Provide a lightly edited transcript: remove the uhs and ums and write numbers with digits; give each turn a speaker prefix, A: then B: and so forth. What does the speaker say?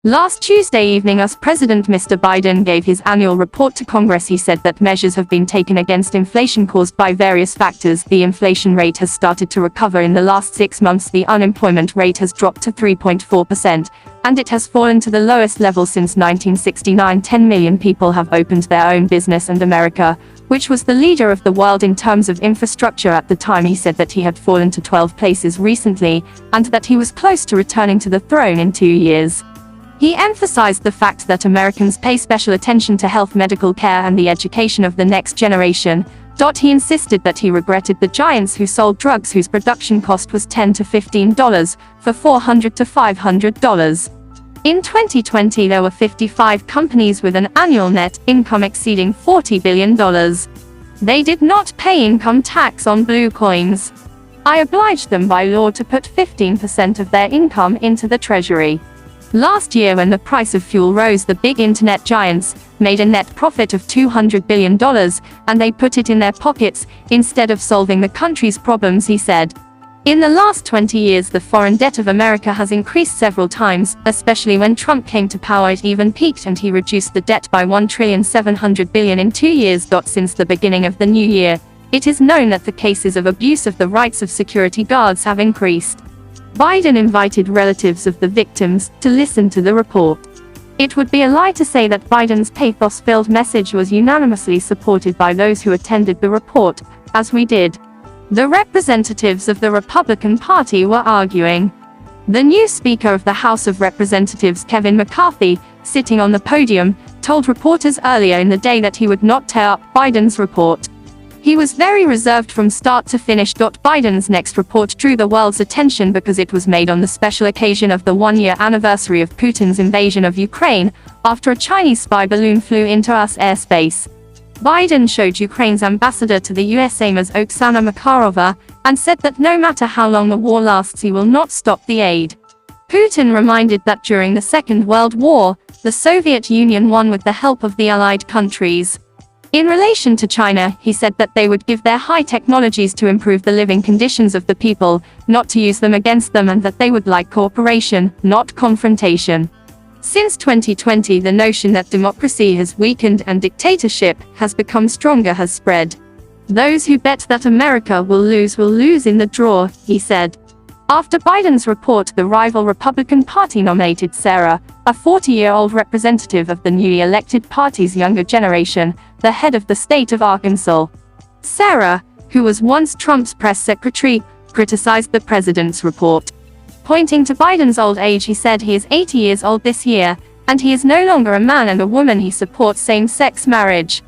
A: Last Tuesday evening, US President Mr. Biden gave his annual report to Congress. He said that measures have been taken against inflation caused by various factors. The inflation rate has started to recover in the last 6 months. The unemployment rate has dropped to 3.4%, and it has fallen to the lowest level since 1969. 10 million people have opened their own business, and America, which was the leader of the world in terms of infrastructure at the time. He said that he had fallen to 12 places recently, and that he was close to returning to the throne in 2 years. He emphasized the fact that Americans pay special attention to health, medical care, and the education of the next generation. He insisted that he regretted the giants who sold drugs whose production cost was $10 to $15 for $400 to $500. In 2020, there were 55 companies with an annual net income exceeding $40 billion. They did not pay income tax on blue coins. I obliged them by law to put 15% of their income into the treasury. Last year, when the price of fuel rose, the big internet giants made a net profit of $200 billion, and they put it in their pockets instead of solving the country's problems, he said. In the last 20 years, the foreign debt of America has increased several times, especially when Trump came to power. It even peaked, and he reduced the debt by $1.7 trillion in 2 years. Since the beginning of the new year, it is known that the cases of abuse of the rights of security guards have increased. Biden invited relatives of the victims to listen to the report. It would be a lie to say that Biden's pathos-filled message was unanimously supported by those who attended the report, as we did. The representatives of the Republican Party were arguing. The new Speaker of the House of Representatives, Kevin McCarthy, sitting on the podium, told reporters earlier in the day that he would not tear up Biden's report. He was very reserved from start to finish. Biden's next report drew the world's attention because it was made on the special occasion of the one-year anniversary of Putin's invasion of Ukraine, after a Chinese spy balloon flew into US airspace. Biden showed Ukraine's ambassador to the US, Ms. Oksana Makarova, and said that no matter how long the war lasts, he will not stop the aid. Putin reminded that during the Second World War, the Soviet Union won with the help of the Allied countries. In relation to China, he said that they would give their high technologies to improve the living conditions of the people, not to use them against them, and that they would like cooperation, not confrontation. Since 2020, the notion that democracy has weakened and dictatorship has become stronger has spread. Those who bet that America will lose in the draw, he said. After Biden's report, the rival Republican Party nominated Sarah, a 40-year-old representative of the newly elected party's younger generation, the head of the state of Arkansas. Sarah, who was once Trump's press secretary, criticized the president's report. Pointing to Biden's old age, he said he is 80 years old this year, and he is no longer a man and a woman. He supports same-sex marriage.